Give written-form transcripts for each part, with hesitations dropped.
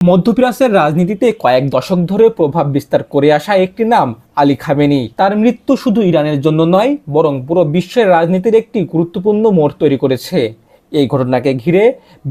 মধ্যপ্রাচ্যের রাজনীতিতে কয়েক দশক ধরে প্রভাব বিস্তার করে আসা একটি নাম আলী খামেনি। তার মৃত্যু শুধু ইরানের জন্য নয়, বরং পুরো বিশ্বের রাজনীতির একটি গুরুত্বপূর্ণ মোড় তৈরি করেছে। এই ঘটনাকে ঘিরে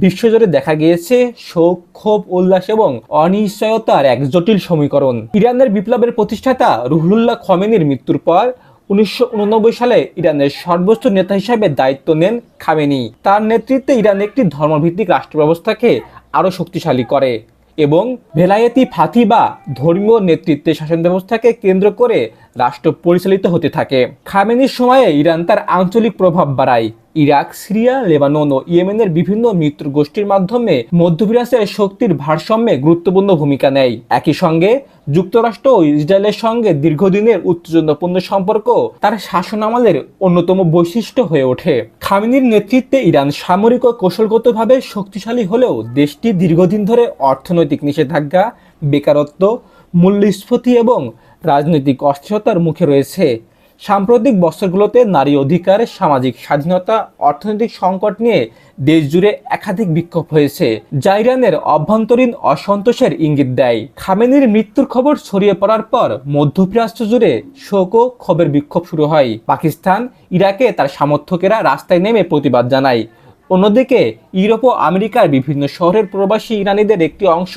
বিশ্বজুড়ে দেখা গিয়েছে শোক, ক্ষোভ, উল্লাস এবং অনিশ্চয়তার এক জটিল সমীকরণ। ইরানের বিপ্লবের প্রতিষ্ঠাতা রুহুল্লাহ খমেনির মৃত্যুর পর 1989 সালে ইরানের সর্বোচ্চ নেতা হিসাবে দায়িত্ব নেন খামেনি। তার নেতৃত্বে ইরান একটি ধর্মভিত্তিক রাষ্ট্র ব্যবস্থাকে আরও শক্তিশালী করে এবং ভেলায়েতি ফাতি বা ধর্মীয় নেতৃত্বের শাসন ব্যবস্থাকে কেন্দ্র করে রাষ্ট্র পরিচালিত হতে থাকে। খামেনির সময়ে ইরান তার আঞ্চলিক প্রভাব বাড়ায়। ইরাক, সিরিয়া, লেবানন ও ইয়েমেনের বিভিন্ন মিত্র গোষ্ঠীর মাধ্যমে মধ্যপ্রাচ্যের শক্তির ভারসাম্যে গুরুত্বপূর্ণ ভূমিকা নেয়। একই সঙ্গে যুক্তরাষ্ট্র ও ইসরায়েলের সঙ্গে দীর্ঘদিনের উত্তেজনাপূর্ণ সম্পর্ক তার শাসনামলের অন্যতম বৈশিষ্ট্য হয়ে ওঠে। খামেনির নেতৃত্বে ইরান সামরিক ও কৌশলগতভাবে শক্তিশালী হলেও দেশটি দীর্ঘদিন ধরে অর্থনৈতিক নিষেধাজ্ঞা, বেকারত্ব, মূল্যস্ফীতি এবং রাজনৈতিক অস্থিরতার মুখে রয়েছে। সাম্প্রতিক বছরগুলোতে নারী অধিকার, সামাজিক স্বাধীনতা, অর্থনৈতিক সংকট নিয়ে দেশজুড়ে একাধিক বিক্ষোভ হয়েছে, যা ইরানের অভ্যন্তরীণ অসন্তোষের ইঙ্গিত দেয়। খামেনির মৃত্যুর খবর ছড়িয়ে পড়ার পর মধ্যপ্রাচ্য জুড়ে শোক ও ক্ষোভের বিক্ষোভ শুরু হয়। পাকিস্তান, ইরাকে তার সমর্থকেরা রাস্তায় নেমে প্রতিবাদ জানায়। অন্যদিকে ইউরোপ ও আমেরিকার বিভিন্ন শহরের প্রবাসী ইরানিদের একটি অংশ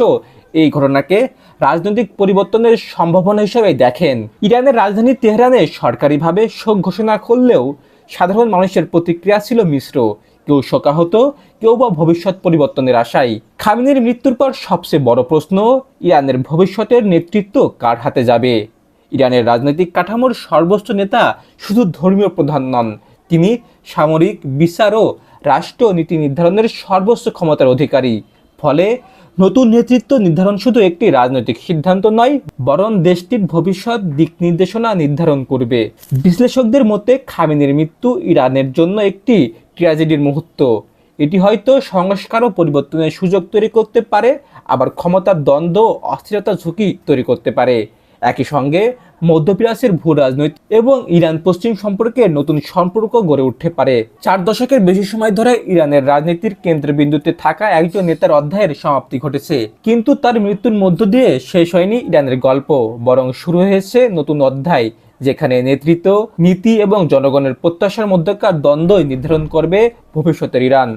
এই ঘটনাকে রাজনৈতিক পরিবর্তনের সম্ভাবনা হিসেবে দেখেন। ইরানের রাজধানী তেহরানে সরকারিভাবে শোক ঘোষণা করলেও সাধারণ মানুষের প্রতিক্রিয়া ছিল মিশ্র। কেউ শোকাহত, কেউ বা ভবিষ্যৎ পরিবর্তনের আশায়। খামেনির মৃত্যুর পর সবচেয়ে বড় প্রশ্ন, ইরানের ভবিষ্যতের নেতৃত্ব কার হাতে যাবে? ইরানের রাজনৈতিক কাঠামোর সর্বোচ্চ নেতা শুধু ধর্মীয় প্রধান নন, তিনি সামরিক, বিচার ও রাষ্ট্র নীতি নির্ধারণের সর্বোচ্চ ক্ষমতার অধিকারী। ফলে নতুন নেতৃত্ব নির্ধারণ শুধু একটি রাজনৈতিক সিদ্ধান্ত নয়, বরং দেশটির ভবিষ্যৎ দিক নির্দেশনা নির্ধারণ করবে। বিশ্লেষকদের মতে খামেনির মৃত্যু ইরানের জন্য একটি ট্র্যাজেডির মুহূর্ত। এটি হয়তো সংস্কার ও পরিবর্তনের সুযোগ তৈরি করতে পারে, আবার ক্ষমতার দ্বন্দ্ব ও অস্থিরতার ঝুঁকি তৈরি করতে পারে। একই সঙ্গে মধ্যপ্রাচ্যের ভূ রাজনৈতিক এবং ইরান পশ্চিম সম্পর্কে নতুন সম্পর্ক গড়ে উঠতে পারে। 4 দশকের বেশি সময় ধরে ইরানের রাজনীতির কেন্দ্রবিন্দুতে থাকা একজন নেতার অধ্যায়ের সমাপ্তি ঘটেছে, কিন্তু তার মৃত্যুর মধ্য দিয়ে শেষ হয়নি ইরানের গল্প, বরং শুরু হয়েছে নতুন অধ্যায়, যেখানে নেতৃত্ব, নীতি এবং জনগণের প্রত্যাশার মধ্যকার দ্বন্দ্বই নির্ধারণ করবে ভবিষ্যতের ইরান।